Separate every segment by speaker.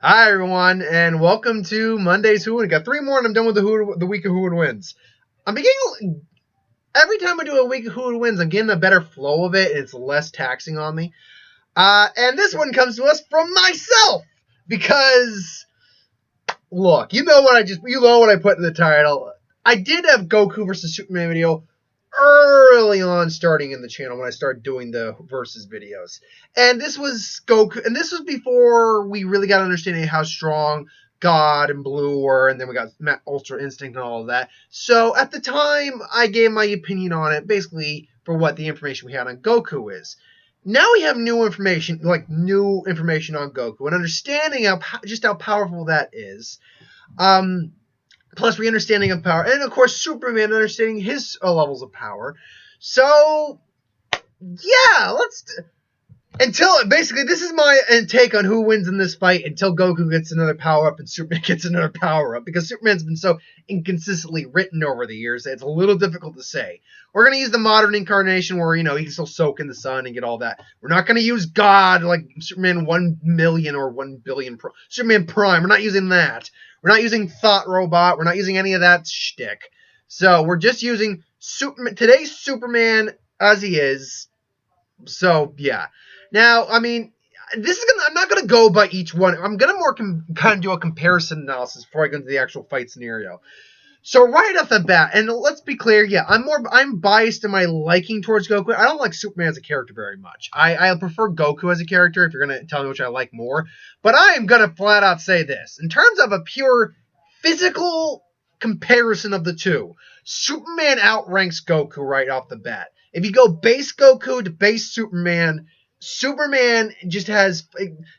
Speaker 1: Hi everyone, and welcome to Monday's Who Would. Got three more, and I'm done with the week of Who Would Wins. I'm beginning every time I do a week of Who Would Wins, I'm getting a better flow of it, and it's less taxing on me. And this one comes to us from myself because look, you know what I put in the title. I did have Goku versus Superman video early on starting in the channel when I started doing the versus videos. And this was Goku, and this was before we really got an understanding of how strong God and Blue were, and then we got Ultra Instinct and all of that. So at the time, I gave my opinion on it, basically for what the information we had on Goku is. Now we have new information on Goku, and understanding of just how powerful that is. Plus re-understanding of power, and of course Superman understanding his levels of power. So yeah, basically this is my take on who wins in this fight until Goku gets another power up and Superman gets another power up, because Superman's been so inconsistently written over the years that it's a little difficult to say. We're gonna use the modern incarnation where he can still soak in the sun and get all that. We're not gonna use God like Superman 1 million or 1 billion Superman Prime. We're not using that. We're not using Thought Robot. We're not using any of that shtick. So we're just using today's Superman as he is. So yeah. Now, I mean, I'm not gonna go by each one. I'm gonna more kind of do a comparison analysis before I go into the actual fight scenario. So right off the bat, and let's be clear, yeah, I'm biased in my liking towards Goku. I don't like Superman as a character very much. I prefer Goku as a character if you're gonna tell me which I like more. But I am gonna flat out say this. In terms of a pure physical comparison of the two, Superman outranks Goku right off the bat. If you go base Goku to base Superman just has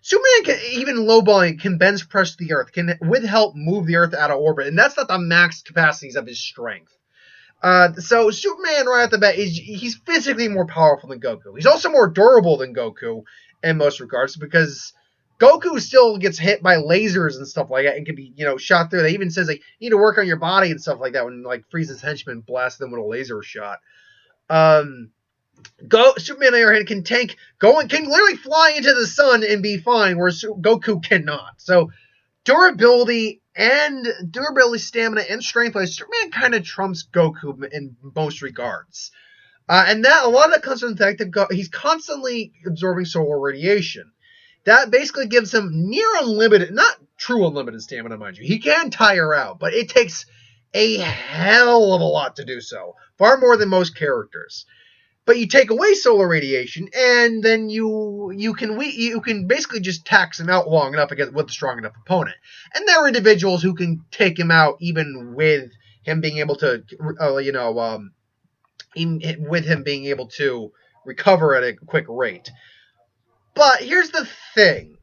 Speaker 1: Superman can even lowballing can bench press the Earth, can with help move the Earth out of orbit, and that's not the max capacities of his strength. So Superman right at the bat he's physically more powerful than Goku. He's also more durable than Goku in most regards because Goku still gets hit by lasers and stuff like that and can be shot through. They even says like you need to work on your body and stuff like that when like Frieza's henchmen blast them with a laser shot. Superman on the other hand can literally fly into the sun and be fine, whereas Goku cannot. So durability, stamina, and strength wise, Superman kind of trumps Goku in most regards. And that a lot of that comes from the fact that he's constantly absorbing solar radiation. That basically gives him near unlimited, not true unlimited stamina, mind you. He can tire out, but it takes a hell of a lot to do so. Far more than most characters. But you take away solar radiation, and then you can basically just tax him out long enough against with a strong enough opponent. And there are individuals who can take him out even with him being able to, with him being able to recover at a quick rate. But here's the thing: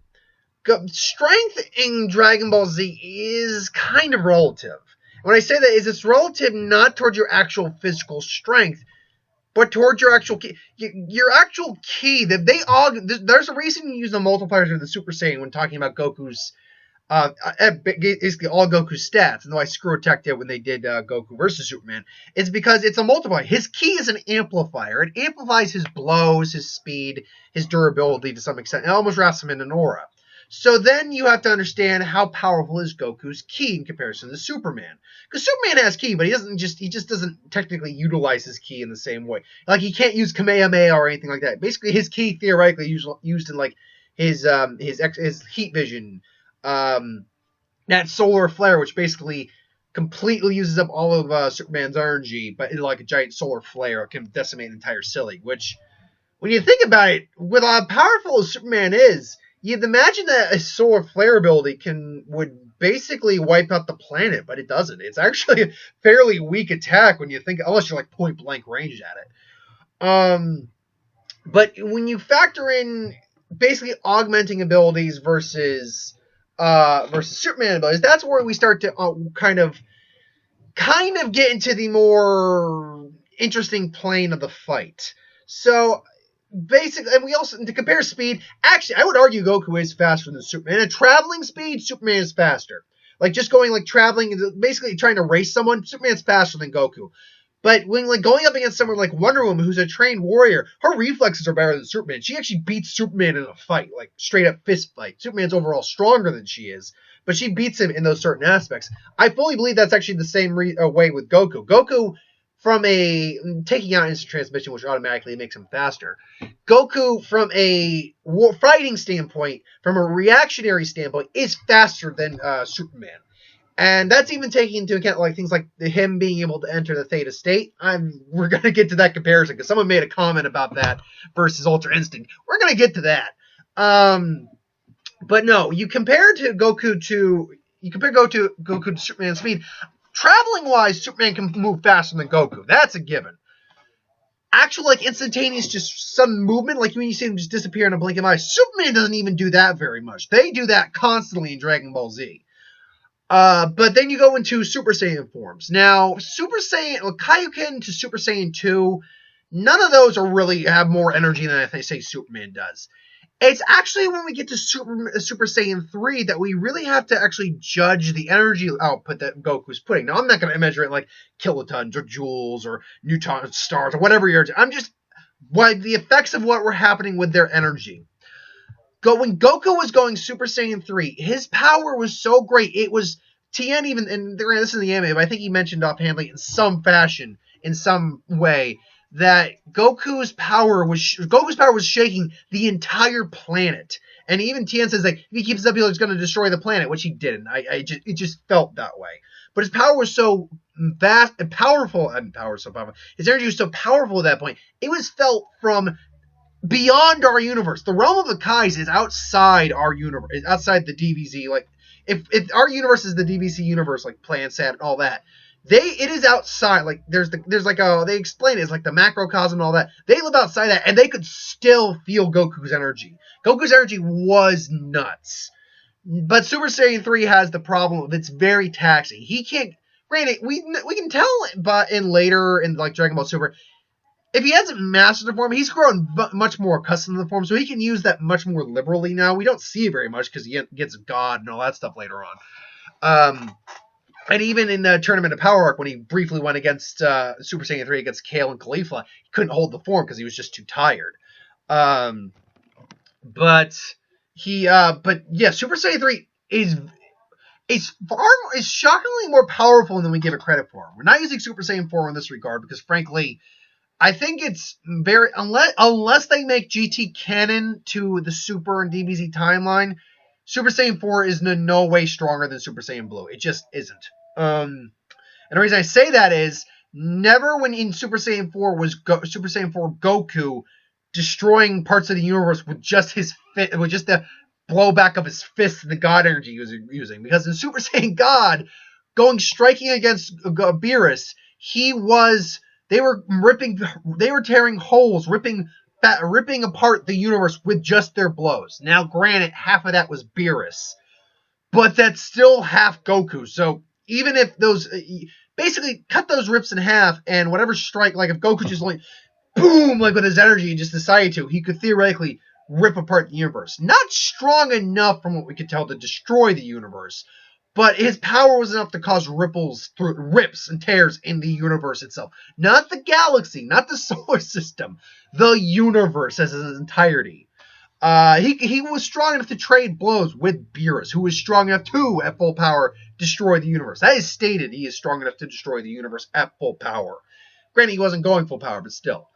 Speaker 1: strength in Dragon Ball Z is kind of relative. When I say that, is it's relative not towards your actual physical strength, but towards your actual key. Your actual key, there's a reason you use the multipliers of the Super Saiyan when talking about Goku's, basically all Goku's stats, and though I screw attacked it when they did Goku versus Superman, it's because it's a multiplier. His key is an amplifier. It amplifies his blows, his speed, his durability to some extent. It almost wraps him in an aura. So then you have to understand how powerful is Goku's ki in comparison to Superman. Because Superman has ki, but he just doesn't technically utilize his ki in the same way. Like he can't use Kamehameha or anything like that. Basically, his ki theoretically used in like his heat vision, that solar flare, which basically completely uses up all of Superman's energy, but in like a giant solar flare, it can decimate an entire city. Which, when you think about it, with how powerful as Superman is, you'd imagine that a solar flare ability would basically wipe out the planet, but it doesn't. It's actually a fairly weak attack when you think, unless you're like point blank range at it. But when you factor in basically augmenting abilities versus Superman abilities, that's where we start to kind of get into the more interesting plane of the fight. So basically, and we also, to compare speed, actually, I would argue Goku is faster than Superman. At traveling speed, Superman is faster. Like, just going, like, traveling, basically trying to race someone, Superman's faster than Goku. But when like going up against someone like Wonder Woman, who's a trained warrior, her reflexes are better than Superman. She actually beats Superman in a fight, like straight up fist fight. Superman's overall stronger than she is, but she beats him in those certain aspects. I fully believe that's actually the same way with Goku. Goku, from a taking out instant transmission, which automatically makes him faster. Goku, from a fighting standpoint, from a reactionary standpoint, is faster than Superman. And that's even taking into account like things like him being able to enter the theta state. We're going to get to that comparison because someone made a comment about that versus Ultra Instinct. We're going to get to that. But no, you compare Goku to Superman's speed. Traveling wise, Superman can move faster than Goku. That's a given. Actual like instantaneous just sudden movement, like when you see him just disappear in a blink of an eye, Superman doesn't even do that very much. They do that constantly in Dragon Ball Z. But then you go into Super Saiyan forms. Now, Super Saiyan, Kaioken to Super Saiyan 2, none of those are really have more energy than I say Superman does. It's actually when we get to Super Saiyan 3 that we really have to actually judge the energy output that Goku's putting. Now, I'm not going to measure it like kilotons or joules or Newton stars or whatever you're. I'm just the effects of what were happening with their energy. When Goku was going Super Saiyan 3, his power was so great. It was Tien even, and this is the anime, but I think he mentioned offhandedly in some fashion, in some way, that Goku's power was shaking the entire planet. And even Tien says like if he keeps up, he's going to destroy the planet, which he didn't. It just felt that way. But his power was so vast and powerful, his energy was so powerful at that point. It was felt from beyond our universe. The realm of the Kais is outside our universe, is outside the DBZ. Like, if our universe is the DBZ universe, like PlanSat and all that, it is outside. Like, there's like they explain it as like the macrocosm and all that. They live outside that, and they could still feel Goku's energy. Goku's energy was nuts. But Super Saiyan 3 has the problem of it's very taxing. He can't. Granted, we can tell, but in like Dragon Ball Super, if he hasn't mastered the form, he's grown much more accustomed to the form, so he can use that much more liberally now. We don't see it very much because he gets God and all that stuff later on. And even in the Tournament of Power arc, when he briefly went against Super Saiyan 3 against Kale and Caulifla, he couldn't hold the form because he was just too tired. But yeah, Super Saiyan 3 is shockingly more powerful than we give it credit for. We're not using Super Saiyan 4 in this regard because, frankly, I think it's very unless they make GT canon to the Super and DBZ timeline, Super Saiyan 4 is in no way stronger than Super Saiyan Blue. It just isn't. And the reason I say that is never when in Super Saiyan 4 was Super Saiyan 4 Goku destroying parts of the universe with just the blowback of his fists and the God energy he was using. Because in Super Saiyan God, striking against Beerus, they were tearing holes, ripping apart the universe with just their blows. Now, granted, half of that was Beerus, but that's still half Goku. So even if those basically cut those rips in half, and whatever strike, like if Goku just like boom, like with his energy, and just decided to, he could theoretically rip apart the universe. Not strong enough, from what we could tell, to destroy the universe. But his power was enough to cause rips and tears in the universe itself. Not the galaxy, not the solar system. The universe as its entirety. He was strong enough to trade blows with Beerus, who was strong enough to, at full power, destroy the universe. That is stated. He is strong enough to destroy the universe at full power. Granted, he wasn't going full power, but still.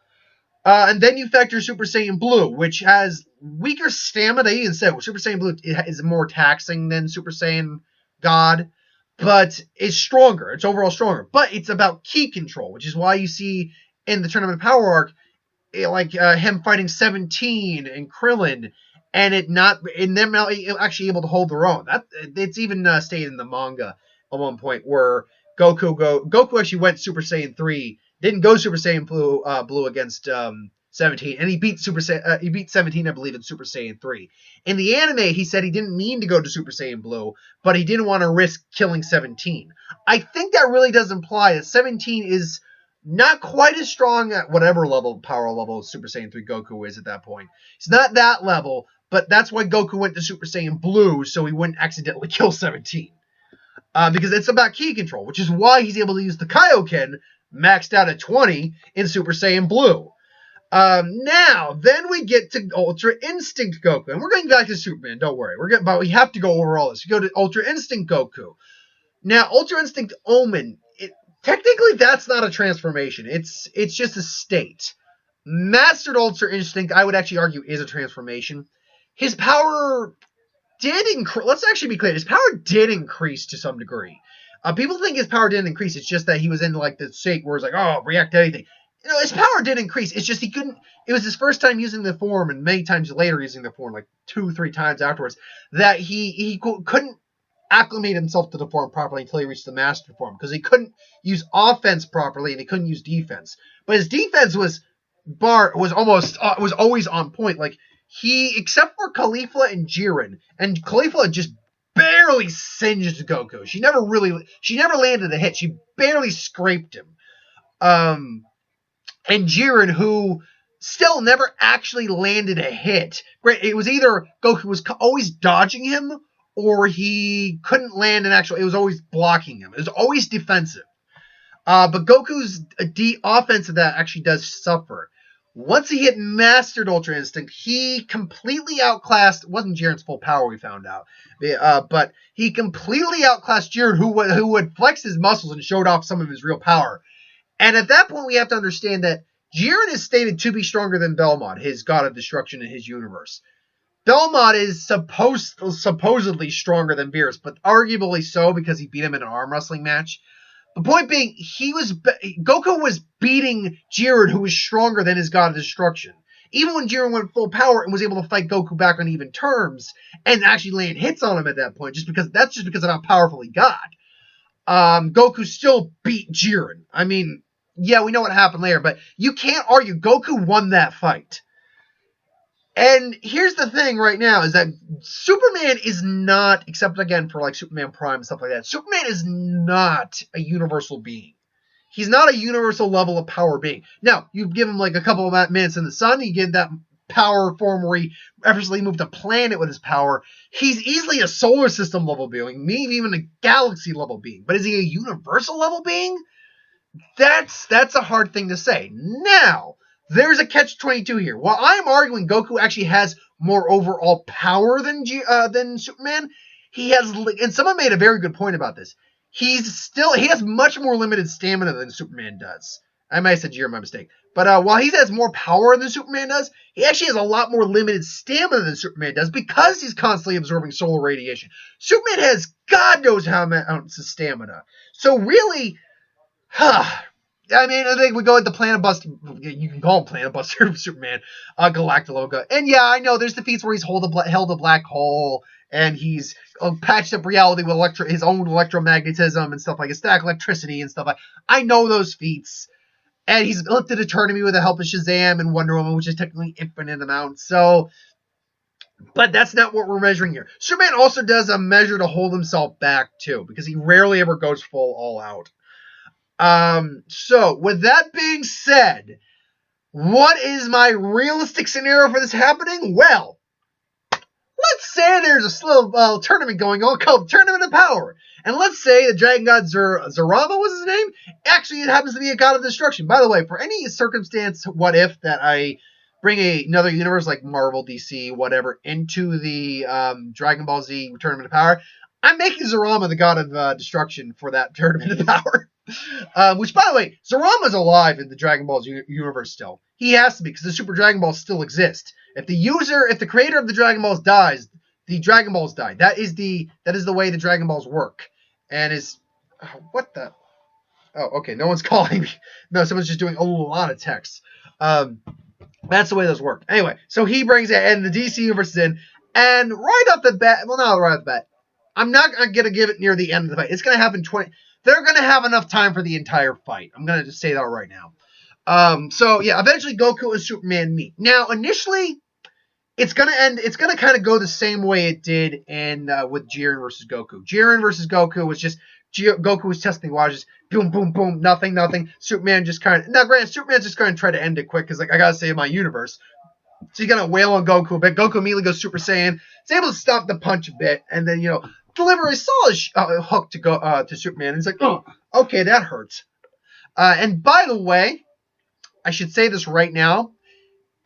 Speaker 1: And then you factor Super Saiyan Blue, which has weaker stamina. He even said Super Saiyan Blue is more taxing than Super Saiyan God, but it's stronger. It's overall stronger. But it's about ki control, which is why you see in the Tournament of Power arc, him fighting 17 and Krillin, and them actually able to hold their own. It's even stated in the manga at one point where Goku actually went Super Saiyan 3, didn't go Super Saiyan Blue against 17, and he beat 17, I believe, in Super Saiyan 3. In the anime, he said he didn't mean to go to Super Saiyan Blue, but he didn't want to risk killing 17. I think that really does imply that 17 is not quite as strong at whatever power level Super Saiyan 3 Goku is at that point. It's not that level, but that's why Goku went to Super Saiyan Blue, so he wouldn't accidentally kill 17. Because it's about ki control, which is why he's able to use the Kaioken maxed out at 20 in Super Saiyan Blue. Now, then we get to Ultra Instinct Goku. And we're going back to Superman, don't worry. But we have to go over all this. We go to Ultra Instinct Goku. Now, Ultra Instinct Omen, technically that's not a transformation. It's just a state. Mastered Ultra Instinct, I would actually argue, is a transformation. His power did increase. Let's actually be clear. His power did increase to some degree. People think his power didn't increase. It's just that he was in like the state where it's like, oh, react to anything. You know, his power did increase. It's just he couldn't. It was his first time using the form, and many times later using the form, like 2-3 times afterwards, that he couldn't acclimate himself to the form properly until he reached the master form, because he couldn't use offense properly and he couldn't use defense. But his defense was always on point. Like except for Caulifla and Jiren, and Caulifla just barely singed Goku. She never landed a hit. She barely scraped him. And Jiren, who still never actually landed a hit. Great, it was either Goku was always dodging him, or he couldn't land an actual. It was always blocking him. It was always defensive. But Goku's offense of that actually does suffer. Once he hit Mastered Ultra Instinct, he completely outclassed. It wasn't Jiren's full power, we found out, but he completely outclassed Jiren, who would flex his muscles and showed off some of his real power. And at that point, we have to understand that Jiren is stated to be stronger than Belmont, his god of destruction in his universe. Belmont is supposedly stronger than Beerus, but arguably so because he beat him in an arm wrestling match. The point being, Goku was beating Jiren, who was stronger than his god of destruction. Even when Jiren went full power and was able to fight Goku back on even terms and actually land hits on him at that point, just because of how powerful he got. Goku still beat Jiren. I mean, yeah, we know what happened later, but you can't argue Goku won that fight. And here's the thing right now is that Superman is not, except again for like Superman Prime and stuff like that, Superman is not a universal being. He's not a universal level of power being. Now, you give him like a couple of minutes in the sun, you give that power form where he effortlessly moved a planet with his power. He's easily a solar system level being, maybe even a galaxy level being. But is he a universal level being? That's a hard thing to say. Now, there's a catch-22 here. While I'm arguing Goku actually has more overall power than Superman, he has, and someone made a very good point about this. He has much more limited stamina than Superman does. I might have said Jiren, my mistake. But while he has more power than Superman does, he actually has a lot more limited stamina than Superman does because he's constantly absorbing solar radiation. Superman has God knows how many ounces of stamina. So really, I mean, I think we go into Planet Buster. You can call him Planet Buster, Superman, Galactologa. And yeah, I know there's the feats where he's held a black hole, and he's patched up reality with his own electromagnetism and stuff like static electricity and stuff like. I know those feats, and he's lifted eternity with the help of Shazam and Wonder Woman, which is technically infinite amount. So, but that's not what we're measuring here. Superman also does a measure to hold himself back too, because he rarely ever goes full all out. So with that being said, what is my realistic scenario for this happening? Well, let's say there's a little tournament going on called Tournament of Power. And let's say the Dragon God Zurama was his name. Actually, it happens to be a god of destruction. By the way, for any circumstance, what if that I bring another universe like Marvel, DC, whatever, into the Dragon Ball Z Tournament of Power, I'm making Zurama the god of destruction for that Tournament of Power. Which, by the way, Zurama's alive in the Dragon Ball universe still. He has to be, because the Super Dragon Balls still exist. If the creator of the Dragon Balls dies, the Dragon Balls die. That is the way the Dragon Balls work. And what the? Oh, okay. No one's calling me. No, someone's just doing a lot of text. That's the way those work. Anyway, so he brings it, and the DC universe is in, and right off the bat, well, not right off the bat, I'm not going to give it near the end of the fight. It's going to happen they're going to have enough time for the entire fight. I'm going to just say that right now. So, yeah, eventually Goku and Superman meet. Now, initially, it's going to kind of go the same way it did with Jiren versus Goku. Jiren versus Goku was just, Goku was testing watches, boom, boom, boom, nothing. Superman just kind of, now granted, Superman's just going to try to end it quick, because, like, I got to save my universe. So he's going to wail on Goku a bit. Goku immediately goes Super Saiyan. He's able to stop the punch a bit, and then, deliver a solid hook to Superman. And he's like, oh, okay, that hurts. And by the way, I should say this right now.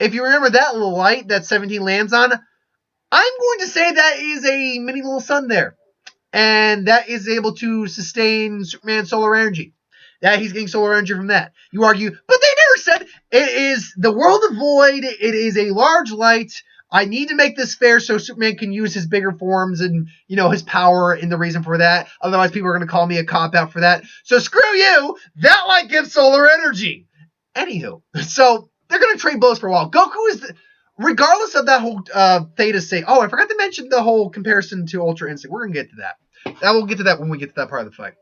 Speaker 1: If you remember that little light that 17 lands on, I'm going to say that is a mini little sun there. And that is able to sustain Superman's solar energy. That he's getting solar energy from that. You argue, but they never said it is the world of void. It is a large light. I need to make this fair so Superman can use his bigger forms and, his power and the reason for that. Otherwise, people are going to call me a cop-out for that. So screw you. That light gives solar energy. Anywho, so they're going to trade blows for a while. Goku is, regardless of that whole Theta say, I forgot to mention the whole comparison to Ultra Instinct. We're going to get to that. We'll get to that when we get to that part of the fight.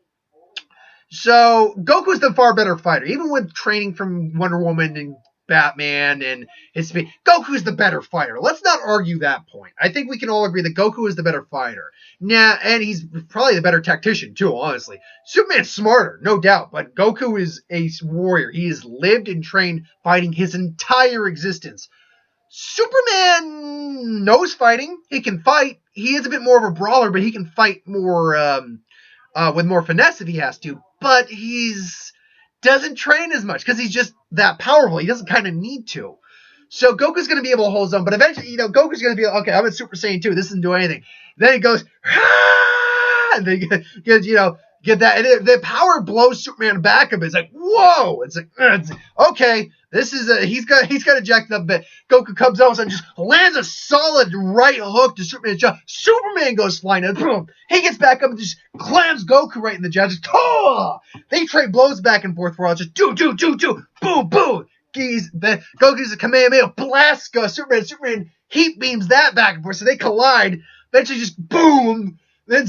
Speaker 1: So Goku is the far better fighter, even with training from Wonder Woman and Batman and his speed. Goku is the better fighter. Let's not argue that point. I think we can all agree that Goku is the better fighter. And he's probably the better tactician too, honestly. Superman's smarter, no doubt, but Goku is a warrior. He has lived and trained fighting his entire existence. Superman knows fighting. He can fight. He is a bit more of a brawler, but he can fight more with more finesse if he has to. But he's doesn't train as much because he's just that powerful. He doesn't kind of need to. So Goku's going to be able to hold his own. But eventually, Goku's going to be like, okay, I'm in Super Saiyan 2. This doesn't do anything. Then he goes, and then get that. And the power blows Superman back a bit. It's like, whoa. It's like, okay. This is he's got to jack it up a bit. Goku comes out and just lands a solid right hook to Superman's jaw. Superman goes flying and boom. He gets back up and just clams Goku right in the jaw. Just They trade blows back and forth for all. Just do, boom, boom. Goku's a Kamehameha blast Superman. Superman heat beams that back and forth, so they collide. Eventually, just boom. Then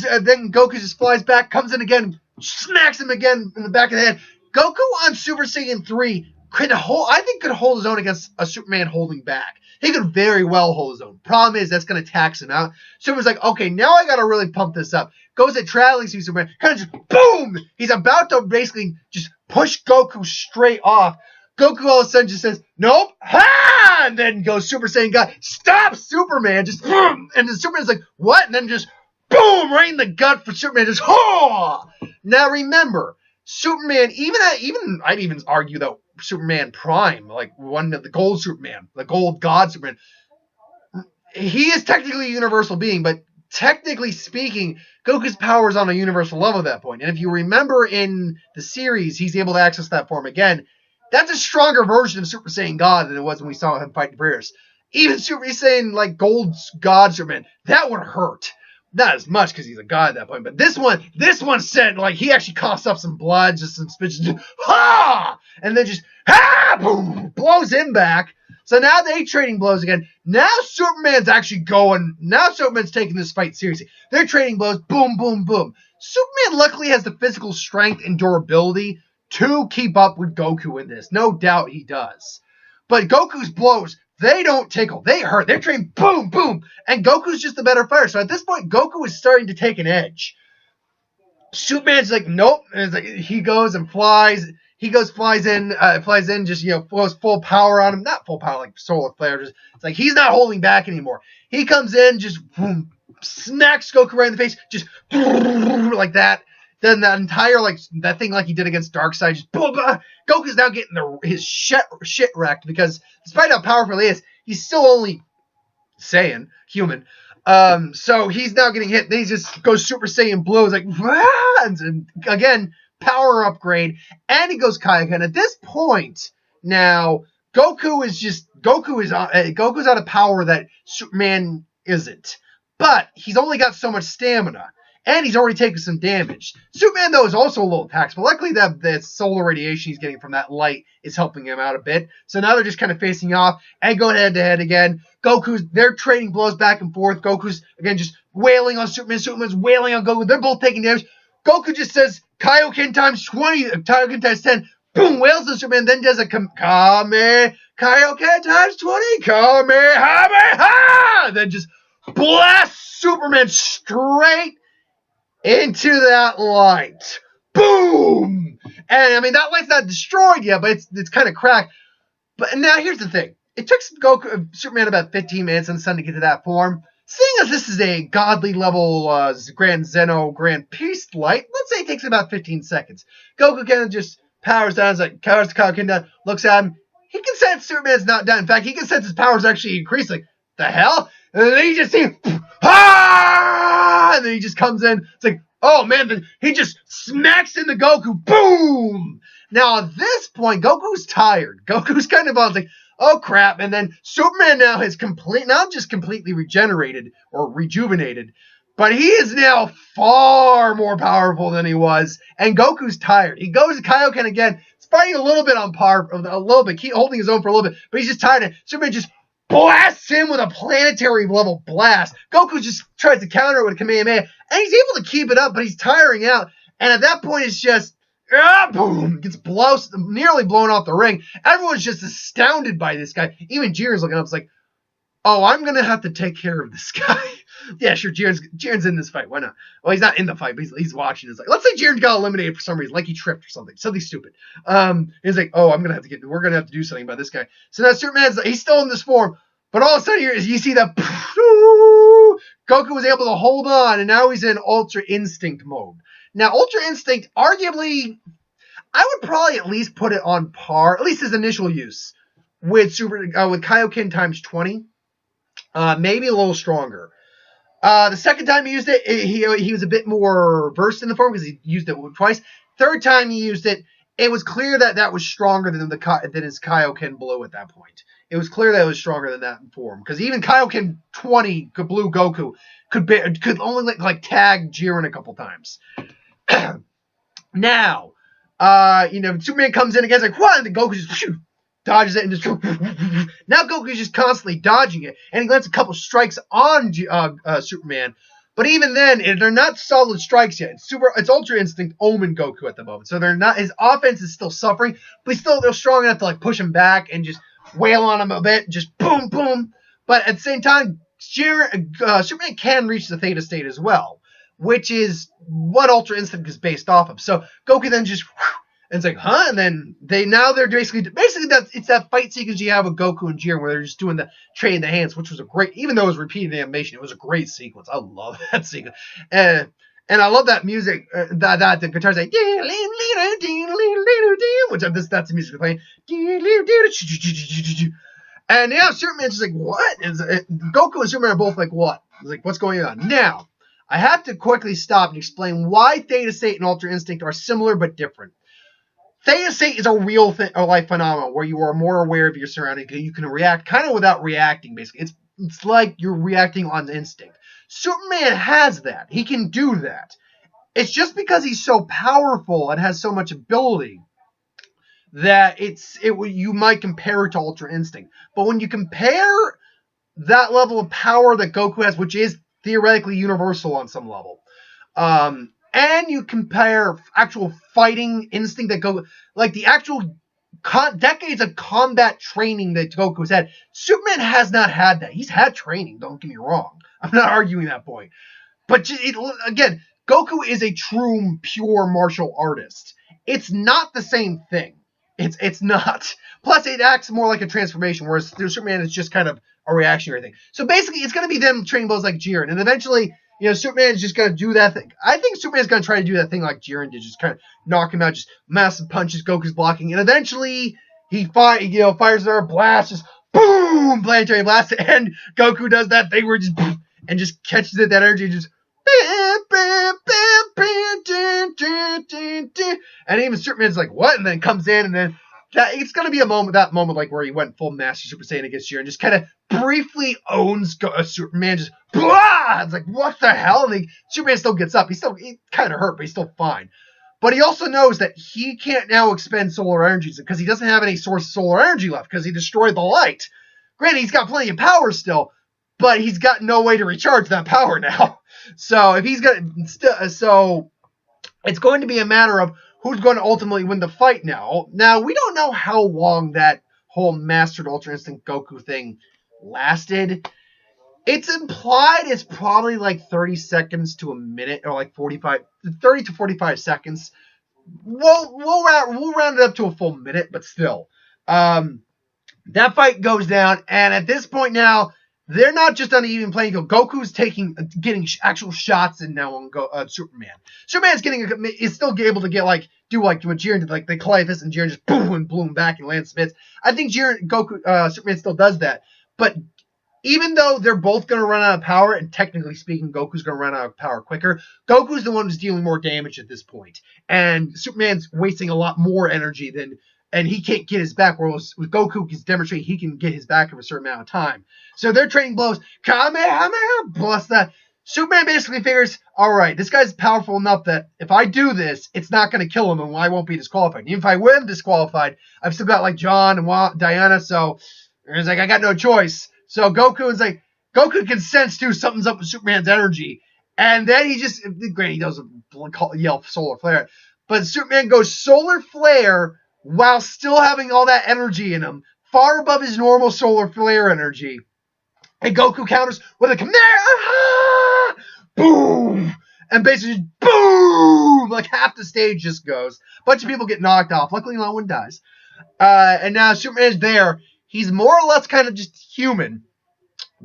Speaker 1: Goku just flies back, comes in again, smacks him again in the back of the head. Goku on Super Saiyan 3 could hold his own against a Superman holding back. He could very well hold his own. Problem is, that's going to tax him out. Superman's like, okay, now I got to really pump this up. Goes at traveling speed Superman, kind of just boom! He's about to basically just push Goku straight off. Goku all of a sudden just says, nope, ha! And then goes Super Saiyan God, stop Superman! Just boom! And then Superman's like, what? And then just boom! Right in the gut for Superman, just ha! Now remember, Superman, I'd even argue that Superman Prime, like one of the gold Superman, the gold God Superman, he is technically a universal being, but technically speaking, Goku's power is on a universal level at that point. And if you remember in the series, he's able to access that form again. That's a stronger version of Super Saiyan God than it was when we saw him fight Beerus. Even Super Saiyan, like gold God Superman, that would hurt. Not as much because he's a god at that point, but this one said, like, he actually coughs up some blood, just some spit, just, ha! And then just, ha! Boom! Blows him back. So now they're trading blows again. Now Superman's taking this fight seriously. They're trading blows, boom, boom, boom. Superman luckily has the physical strength and durability to keep up with Goku in this. No doubt he does. But Goku's blows, they don't tickle. They hurt. They're trading boom, boom. And Goku's just the better fighter. So at this point, Goku is starting to take an edge. Superman's like, nope. And it's like, he goes and flies. Flies in, just, goes full power on him. Not full power, like solar flare. Just, it's like, he's not holding back anymore. He comes in, just boom, smacks Goku right in the face. Just like that. Then that entire, that thing like he did against Darkseid, just boom, Goku's now getting his shit wrecked because despite how powerful he is, he's still only Saiyan, human. So he's now getting hit. Then he just goes Super Saiyan Blue. It's like, and again, power upgrade. And he goes Kaioken. At this point, now, Goku's out of power that Superman isn't. But he's only got so much stamina. And he's already taken some damage. Superman, though, is also a little taxed. But luckily, the solar radiation he's getting from that light is helping him out a bit. So now they're just kind of facing off and going head-to-head again. They're trading blows back and forth. Goku's, again, just wailing on Superman. Superman's wailing on Goku. They're both taking damage. Goku just says, Kaioken times 20, Kaioken times 10. Boom, wails on Superman. Then does a Kaioken times 20. Kamehameha! Then just blasts Superman straight into that light. Boom! And, I mean, that light's not destroyed yet, but it's kind of cracked. But now here's the thing. It took Superman about 15 minutes in the sun to get to that form. Seeing as this is a godly level Grand Zeno Grand Peace light, let's say it takes about 15 seconds. Goku kind of just powers down. It's like, powers to Kaioken down, looks at him. He can sense Superman's not done. In fact, he can sense his powers actually increase. Like, the hell? And then he just sees, ah! And then he just comes in. It's like, oh man, then he just smacks into Goku. Boom! Now, at this point, Goku's tired. Goku's kind of on, like, oh crap. And then Superman now has not just completely regenerated or rejuvenated, but he is now far more powerful than he was. And Goku's tired. He goes to Kaioken again. He's fighting a little bit on par, a little bit, holding his own for a little bit, but he's just tired. And Superman just blasts him with a planetary level blast. Goku just tries to counter it with a Kamehameha, and he's able to keep it up, but he's tiring out. And at that point, it's just, boom, gets nearly blown off the ring. Everyone's just astounded by this guy. Even Jiren's looking up. It's like, oh, I'm going to have to take care of this guy. Yeah, sure, Jiren's in this fight. Why not? Well, he's not in the fight, but he's watching. It's like, let's say Jiren got eliminated for some reason, like he tripped or something stupid. He's like, oh, we're going to have to do something about this guy. So now Superman's, he's still in this form, but all of a sudden you see that Goku was able to hold on, and now he's in Ultra Instinct mode. Now, Ultra Instinct, arguably, I would probably at least put it on par, at least his initial use, with Kaioken times 20. Maybe a little stronger. The second time he used it, he was a bit more versed in the form because he used it twice. Third time he used it, it was clear that was stronger than his Kaioken Blue at that point. It was clear that it was stronger than that form because even Kaioken 20 Blue Goku could only like tag Jiren a couple times. Now, Superman comes in again, like, what? And then Goku just dodges it and just now Goku's just constantly dodging it, and he lands a couple strikes on Superman. But even then, they're not solid strikes yet. It's Ultra Instinct Omen Goku at the moment, so they're not. His offense is still suffering, but they're strong enough to like push him back and just wail on him a bit, just boom, boom. But at the same time, Superman can reach the Theta State as well, which is what Ultra Instinct is based off of. So Goku then just, and it's like, huh? And then they're basically it's that fight sequence you have with Goku and Jiren where they're just doing the trading the hands, which was a great, even though it was repeated animation, it was a great sequence. I love that sequence. And I love that music, that the guitar's like, which that's the music playing. And now Superman's just like, what? Goku and Superman are both like, what? It's like, what's going on? Now, I have to quickly stop and explain why Theta State and Ultra Instinct are similar but different. Theta State is a real life phenomenon where you are more aware of your surroundings. You can react kind of without reacting, basically. It's like you're reacting on instinct. Superman has that. He can do that. It's just because he's so powerful and has so much ability that you might compare it to Ultra Instinct. But when you compare that level of power that Goku has, which is theoretically universal on some level, and you compare actual fighting instinct that Goku, like the actual decades of combat training that Goku's had, Superman has not had that. He's had training, don't get me wrong. I'm not arguing that point. But again, Goku is a true, pure martial artist. It's not the same thing. It's not. Plus, it acts more like a transformation, whereas Superman is just kind of a reactionary thing. So basically, it's going to be them training blows like Jiren, and eventually, Superman is just going to do that thing. I think Superman's going to try to do that thing like Jiren did, just kind of knock him out, just massive punches, Goku's blocking, and eventually he fires another blast, just boom, planetary blast, and Goku does that thing where just boom, and just catches it, that energy, just and even Superman's like, what? And then comes in, and then it's going to be that moment like where he went full Master Super Saiyan against Jiren and just kind of briefly owns Superman, just blah! It's like, what the hell? And Superman still gets up. He's kind of hurt, but he's still fine. But he also knows that he can't now expend solar energies because he doesn't have any source of solar energy left because he destroyed the light. Granted, he's got plenty of power still, but he's got no way to recharge that power now. So if he's so it's going to be a matter of who's going to ultimately win the fight now. Now, we don't know how long that whole Mastered Ultra Instinct Goku thing lasted. It's implied it's probably like 30 seconds to a minute, or like 30 to 45 seconds. We'll round it up to a full minute, but still. That fight goes down, and at this point now, they're not just on an even playing field. Goku's getting actual shots in now on Superman. Superman's is still able to do what Jiren did, like they collide this and Jiren just boom and blew him back and lands some hits. I think Superman still does that, but even though they're both going to run out of power, and technically speaking, Goku's going to run out of power quicker, Goku's the one who's dealing more damage at this point. And Superman's wasting a lot more energy and he can't get his back, whereas with Goku, he's demonstrating he can get his back in a certain amount of time. So they're trading blows. Kamehameha, plus that. Superman basically figures, all right, this guy's powerful enough that if I do this, it's not going to kill him and I won't be disqualified. Even if I win disqualified, I've still got like John and Diana, so it's like I got no choice. So Goku can sense too something's up with Superman's energy, and then granted he doesn't yell solar flare, but Superman goes solar flare while still having all that energy in him, far above his normal solar flare energy, and Goku counters with a Kamehameha, boom, and basically boom, like half the stage just goes. A bunch of people get knocked off. Luckily, no one dies, and now Superman's there. He's more or less kind of just human.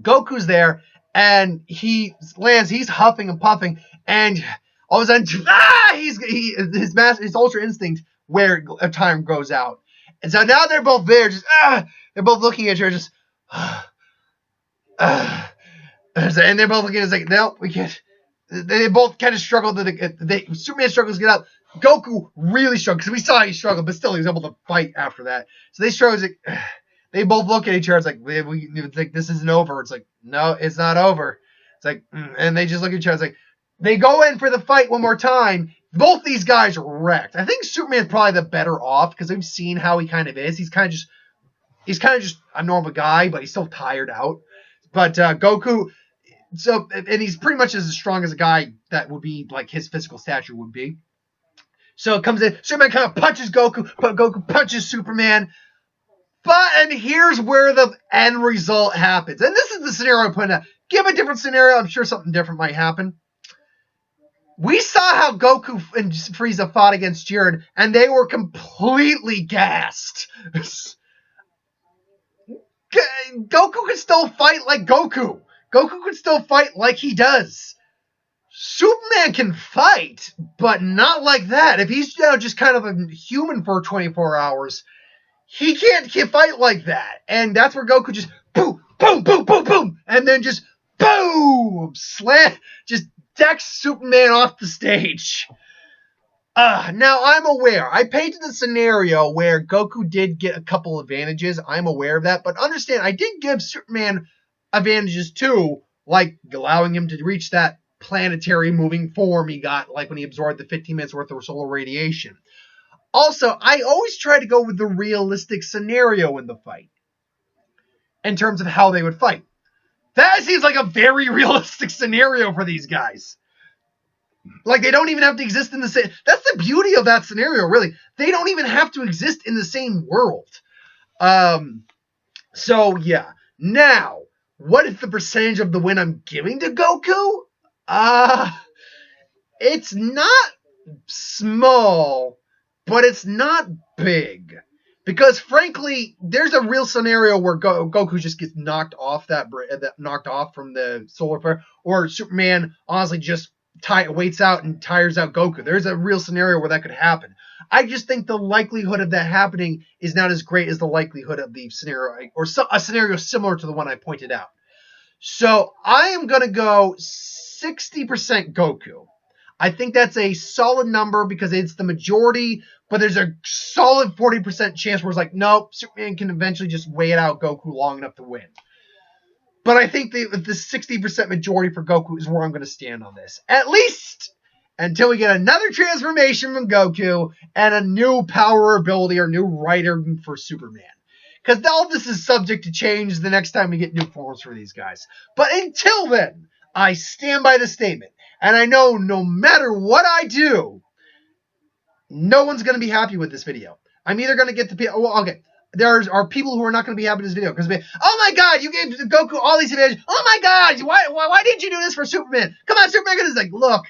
Speaker 1: Goku's there, and he lands. He's huffing and puffing, and all of a sudden, his Ultra Instinct time goes out, and so now they're both there, they're both looking at her, just, and they're both looking at us like, no, we can't. They both kind of struggle. Superman struggles to get out. Goku really struggled because we saw he struggled, but still he was able to fight after that. So they struggle. They both look at each other. It's like, this isn't over. It's like, no, it's not over. It's like, and they just look at each other. It's like, they go in for the fight one more time. Both these guys are wrecked. I think Superman's probably the better off because we've seen how he kind of is. He's kind of just a normal guy, but he's still tired out. But Goku, and he's pretty much as strong as a guy that would be like his physical stature would be. So it comes in. Superman kind of punches Goku, but Goku punches Superman. And here's where the end result happens. And this is the scenario I pointed out. Give a different scenario, I'm sure something different might happen. We saw how Goku and Frieza fought against Jiren, and they were completely gassed. Goku can still fight like Goku. Goku can still fight like he does. Superman can fight, but not like that. If he's just kind of a human for 24 hours... he can't fight like that. And that's where Goku just boom, boom, boom, boom, boom. And then just boom, just decks Superman off the stage. Now, I'm aware. I painted a scenario where Goku did get a couple advantages. I'm aware of that. But understand, I did give Superman advantages too, like allowing him to reach that planetary moving form he got, like when he absorbed the 15 minutes worth of solar radiation. Also, I always try to go with the realistic scenario in the fight in terms of how they would fight. That seems like a very realistic scenario for these guys. Like, they don't even have to exist in the same... That's the beauty of that scenario, really. They don't even have to exist in the same world. So, yeah. Now, what is the percentage of the win I'm giving to Goku? It's not small... but it's not big. Because, frankly, there's a real scenario where Goku just gets knocked off from the solar flare, or Superman honestly just waits out and tires out Goku. There's a real scenario where that could happen. I just think the likelihood of that happening is not as great as the likelihood of the scenario, or a scenario similar to the one I pointed out. So, I am going to go 60% Goku. I think that's a solid number because it's the majority, but there's a solid 40% chance where it's like, nope, Superman can eventually just wait out Goku long enough to win. But I think the 60% majority for Goku is where I'm going to stand on this. At least until we get another transformation from Goku and a new power ability or new writer for Superman. Because all this is subject to change the next time we get new forms for these guys. But until then, I stand by the statement. And I know no matter what I do, no one's going to be happy with this video. I'm either going to get the people... Well, okay. There are people who are not going to be happy with this video. Because, oh my god, you gave Goku all these advantages. Oh my god, why didn't you do this for Superman? Come on, Superman is like, look,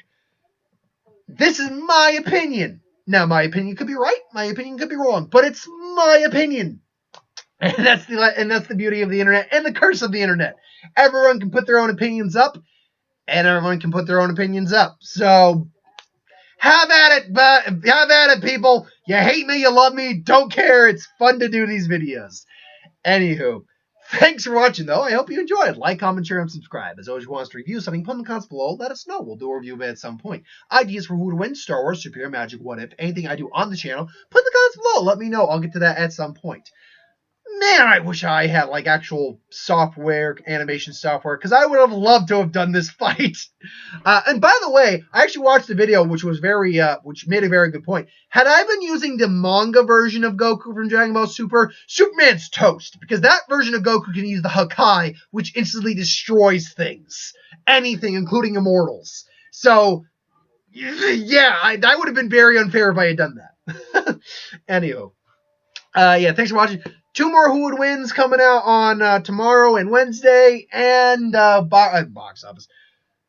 Speaker 1: this is my opinion. Now, my opinion could be right. My opinion could be wrong. But it's my opinion. And that's the beauty of the internet and the curse of the internet. Everyone can put their own opinions up, and everyone can put their own opinions up. So have at it, people. You hate me, you love me, don't care. It's fun to do these videos. Anywho, thanks for watching, though. I hope you enjoyed. Like, comment, share, and subscribe. As always, if you want us to review something, put in the comments below. Let us know. We'll do a review of it at some point. Ideas for who to win, Star Wars, Superior Magic, What If, anything I do on the channel, put in the comments below. Let me know. I'll get to that at some point. Man, I wish I had like actual software, animation software, because I would have loved to have done this fight. And by the way, I actually watched the video, which made a very good point. Had I been using the manga version of Goku from Dragon Ball Super, Superman's toast, because that version of Goku can use the Hakai, which instantly destroys things, anything, including immortals. So, yeah, that would have been very unfair if I had done that. Anywho. Yeah, thanks for watching. 2 more Who Would Wins coming out on tomorrow and Wednesday, and box office.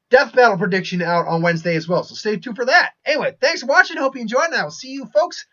Speaker 1: Death Battle prediction out on Wednesday as well, so stay tuned for that. Anyway, thanks for watching. Hope you enjoyed, and I will see you folks